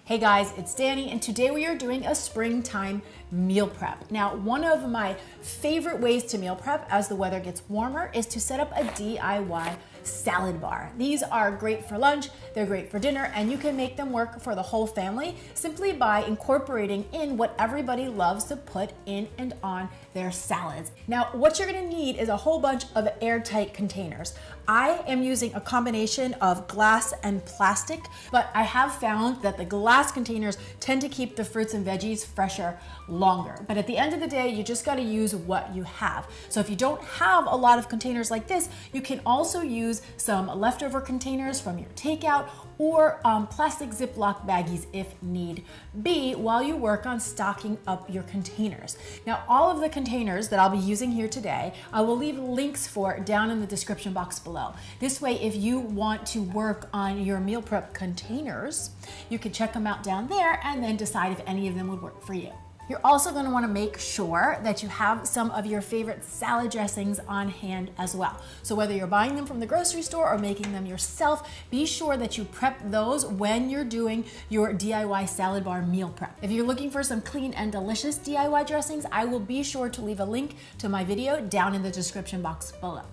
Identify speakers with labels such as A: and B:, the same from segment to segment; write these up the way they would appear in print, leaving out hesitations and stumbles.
A: Hey guys, it's Danny, and today we are doing a springtime meal prep. Now, one of my favorite ways to meal prep as the weather gets warmer is to set up a DIY salad bar. These are great for lunch, they're great for dinner, and you can make them work for the whole family simply by incorporating in what everybody loves to put in and on their salads. Now, what you're gonna need is a whole bunch of airtight containers. I am using a combination of glass and plastic, but I have found that the glass containers tend to keep the fruits and veggies fresher longer. But at the end of the day, you just gotta use what you have. So if you don't have a lot of containers like this, you can also use some leftover containers from your takeout or plastic Ziploc baggies if need be while you work on stocking up your containers. Now, all of the containers that I'll be using here today, I will leave links for down in the description box below. This way, if you want to work on your meal prep containers, you can check them out down there and then decide if any of them would work for you. You're also going to want to make sure that you have some of your favorite salad dressings on hand as well. So whether you're buying them from the grocery store or making them yourself, be sure that you prep those when you're doing your DIY salad bar meal prep. If you're looking for some clean and delicious DIY dressings, I will be sure to leave a link to my video down in the description box below.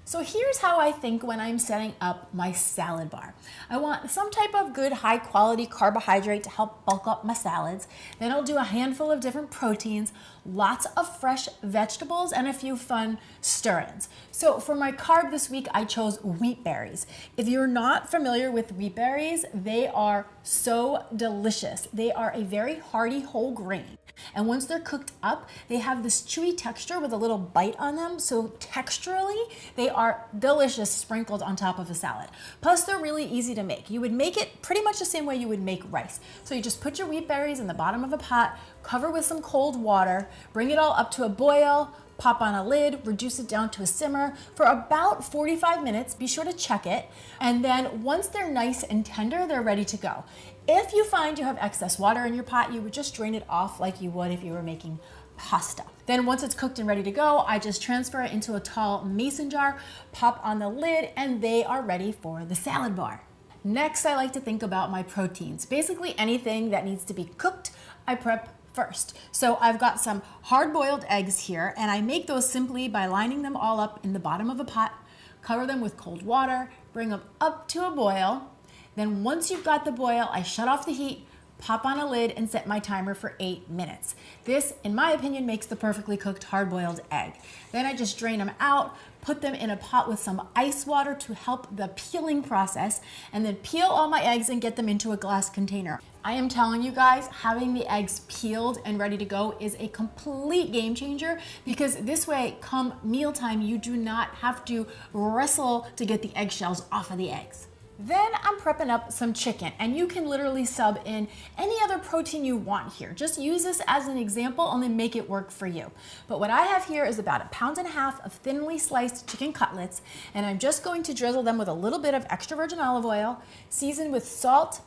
A: So here's how I think when I'm setting up my salad bar. I want some type of good high quality carbohydrate to help bulk up my salads. Then I'll do a handful of different proteins, lots of fresh vegetables, and a few fun stir-ins. So for my carb this week, I chose wheat berries. If you're not familiar with wheat berries, they are so delicious. They are a very hearty whole grain. And once they're cooked up, they have this chewy texture with a little bite on them. So texturally, they are delicious sprinkled on top of a salad. Plus, they're really easy to make. You would make it pretty much the same way you would make rice. So you just put your wheat berries in the bottom of a pot, cover with some cold water, bring it all up to a boil, pop on a lid, reduce it down to a simmer for about 45 minutes. Be sure to check it. And then once they're nice and tender, they're ready to go. If you find you have excess water in your pot, you would just drain it off like you would if you were making pasta. Then once it's cooked and ready to go, I just transfer it into a tall mason jar, pop on the lid, and they are ready for the salad bar. Next, I like to think about my proteins. Basically anything that needs to be cooked, I prep first. So I've got some hard-boiled eggs here, and I make those simply by lining them all up in the bottom of a pot, cover them with cold water, bring them up to a boil. Then once you've got the boil, I shut off the heat, pop on a lid, and set my timer for 8 minutes. This, in my opinion, makes the perfectly cooked hard-boiled egg. Then I just drain them out, put them in a pot with some ice water to help the peeling process, and then peel all my eggs and get them into a glass container. I am telling you guys, having the eggs peeled and ready to go is a complete game changer, because this way, come mealtime, you do not have to wrestle to get the eggshells off of the eggs. Then I'm prepping up some chicken, and you can literally sub in any other protein you want here. Just use this as an example and then make it work for you. But what I have here is about 1.5 pounds of thinly sliced chicken cutlets, and I'm just going to drizzle them with a little bit of extra virgin olive oil, seasoned with salt,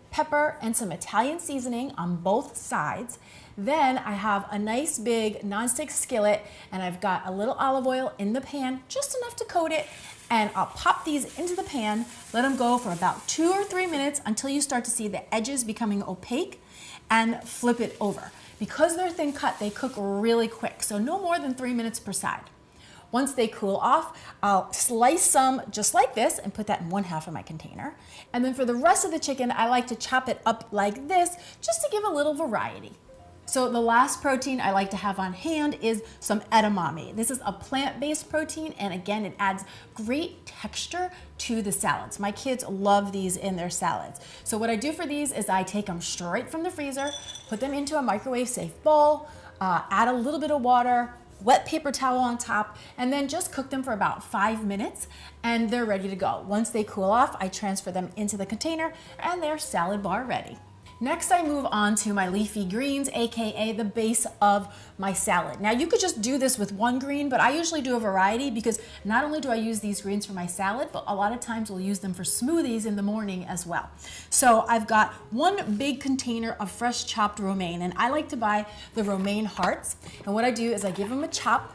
A: pepper, and some Italian seasoning on both sides. Then I have a nice big nonstick skillet, and I've got a little olive oil in the pan, just enough to coat it, and I'll pop these into the pan, let them go for about 2 or 3 minutes until you start to see the edges becoming opaque, and flip it over. Because they're thin cut, they cook really quick, so no more than 3 minutes per side. Once they cool off, I'll slice some just like this and put that in 1/2 of my container. And then for the rest of the chicken, I like to chop it up like this just to give a little variety. So the last protein I like to have on hand is some edamame. This is a plant-based protein, and again, it adds great texture to the salads. My kids love these in their salads. So what I do for these is I take them straight from the freezer, put them into a microwave-safe bowl, add a little bit of water, wet paper towel on top, and then just cook them for about 5 minutes, and they're ready to go. Once they cool off, I transfer them into the container, and they're salad bar ready. Next, I move on to my leafy greens, aka the base of my salad. Now, you could just do this with one green, but I usually do a variety because not only do I use these greens for my salad, but a lot of times we'll use them for smoothies in the morning as well. So I've got one big container of fresh chopped romaine, and I like to buy the romaine hearts. And what I do is I give them a chop,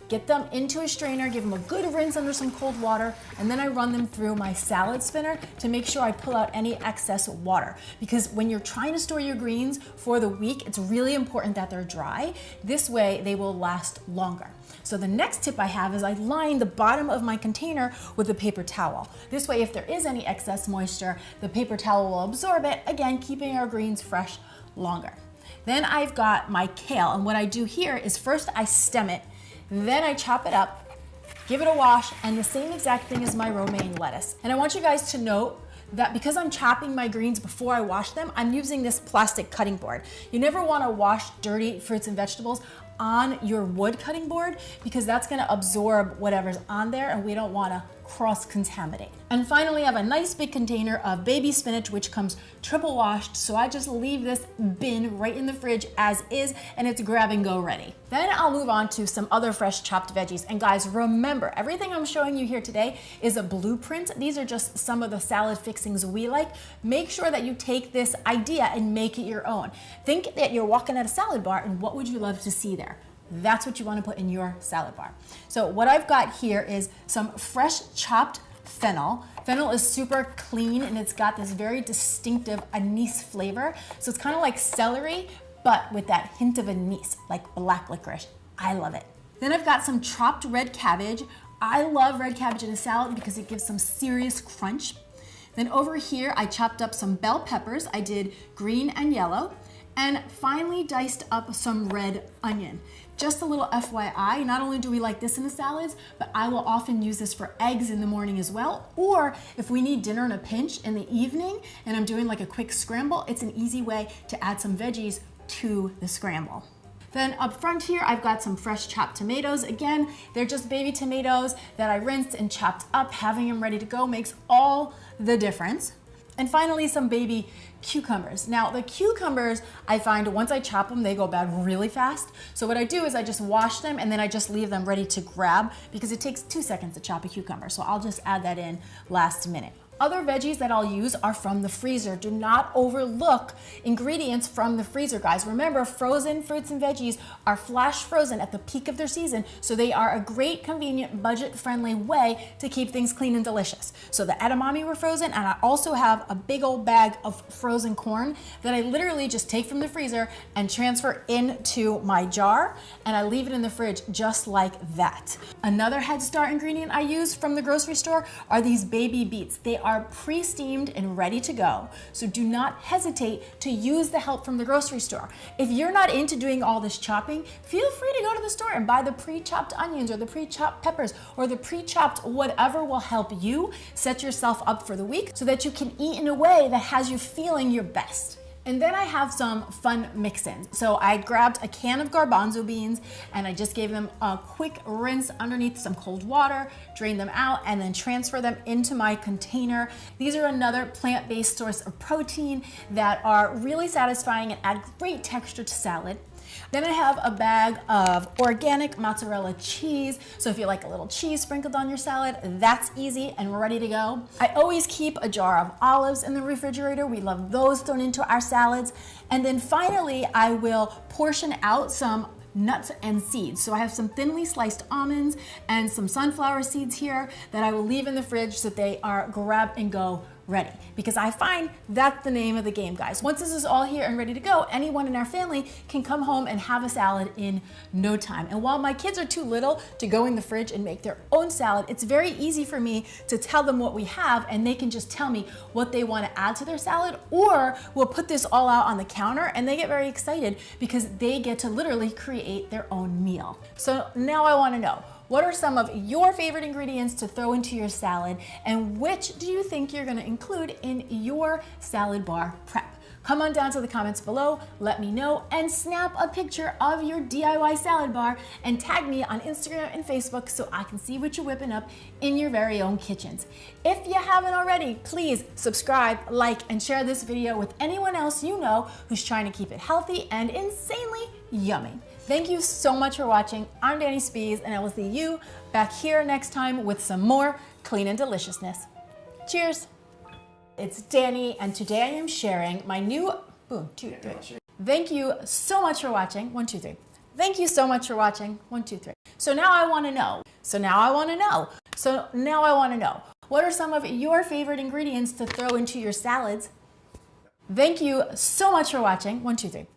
A: get them into a strainer, give them a good rinse under some cold water, and then I run them through my salad spinner to make sure I pull out any excess water. Because when you're trying to store your greens for the week, it's really important that they're dry. This way they will last longer. So the next tip I have is I line the bottom of my container with a paper towel. This way, if there is any excess moisture, the paper towel will absorb it, again, keeping our greens fresh longer. Then I've got my kale, and what I do here is first I stem it, then I chop it up, give it a wash, and the same exact thing as my romaine lettuce. And I want you guys to note that because I'm chopping my greens before I wash them, I'm using this plastic cutting board. You never want to wash dirty fruits and vegetables on your wood cutting board because that's going to absorb whatever's on there, and we don't want to cross-contaminate. And finally, I have a nice big container of baby spinach, which comes triple washed, so I just leave this bin right in the fridge as is, and it's grab and go ready. Then I'll move on to some other fresh chopped veggies. And guys, remember, everything I'm showing you here today is a blueprint. These are just some of the salad fixings we like. Make sure that you take this idea and make it your own. Think that you're walking at a salad bar, and what would you love to see there? That's what you want to put in your salad bar. So what I've got here is some fresh chopped fennel. Fennel is super clean and it's got this very distinctive anise flavor. So it's kind of like celery, but with that hint of anise, like black licorice. I love it. Then I've got some chopped red cabbage. I love red cabbage in a salad because it gives some serious crunch. Then over here, I chopped up some bell peppers. I did green and yellow. And finally diced up some red onion. Just a little FYI, not only do we like this in the salads, but I will often use this for eggs in the morning as well. Or if we need dinner in a pinch in the evening and I'm doing like a quick scramble, it's an easy way to add some veggies to the scramble. Then up front here, I've got some fresh chopped tomatoes. Again, they're just baby tomatoes that I rinsed and chopped up. Having them ready to go makes all the difference. And finally, some baby cucumbers. Now, the cucumbers, I find once I chop them, they go bad really fast. So what I do is I just wash them and then I just leave them ready to grab because it takes 2 seconds to chop a cucumber. So I'll just add that in last minute. Other veggies that I'll use are from the freezer. Do not overlook ingredients from the freezer, guys. Remember, frozen fruits and veggies are flash frozen at the peak of their season, so they are a great, convenient, budget-friendly way to keep things clean and delicious. So the edamame were frozen, and I also have a big old bag of frozen corn that I literally just take from the freezer and transfer into my jar, and I leave it in the fridge just like that. Another Head Start ingredient I use from the grocery store are these baby beets. They are pre-steamed and ready to go, so do not hesitate to use the help from the grocery store. If you're not into doing all this chopping, feel free to go to the store and buy the pre-chopped onions or the pre-chopped peppers or the pre-chopped whatever will help you set yourself up for the week so that you can eat in a way that has you feeling your best. And then I have some fun mix-ins. So I grabbed a can of garbanzo beans and I just gave them a quick rinse underneath some cold water, drain them out, and then transfer them into my container. These are another plant-based source of protein that are really satisfying and add great texture to salad. Then I have a bag of organic mozzarella cheese. So if you like a little cheese sprinkled on your salad, that's easy and we're ready to go. I always keep a jar of olives in the refrigerator. We love those thrown into our salads. And then finally, I will portion out some nuts and seeds. So I have some thinly sliced almonds and some sunflower seeds here that I will leave in the fridge so that they are grab and go ready, because I find that's the name of the game, guys. Once this is all here and ready to go, anyone in our family can come home and have a salad in no time. And while my kids are too little to go in the fridge and make their own salad, it's very easy for me to tell them what we have and they can just tell me what they want to add to their salad, or we'll put this all out on the counter and they get very excited because they get to literally create their own meal. So now I want to know, what are some of your favorite ingredients to throw into your salad, and which do you think you're going to include in your salad bar prep? Come on down to the comments below, let me know, and snap a picture of your DIY salad bar and tag me on Instagram and Facebook so I can see what you're whipping up in your very own kitchens. If you haven't already, please subscribe, like, and share this video with anyone else you know who's trying to keep it healthy and insanely yummy. Thank you so much for watching. I'm Danny Spees, and I will see you back here next time with some more clean and deliciousness. Cheers. It's Danny, and today I am sharing my new, boom, 2, 3. Thank you so much for watching. 1, 2, 3. Thank you so much for watching. 1, 2, 3. So now I want to know. So now I want to know. So now I want to know. What are some of your favorite ingredients to throw into your salads? Thank you so much for watching. 1, 2, 3.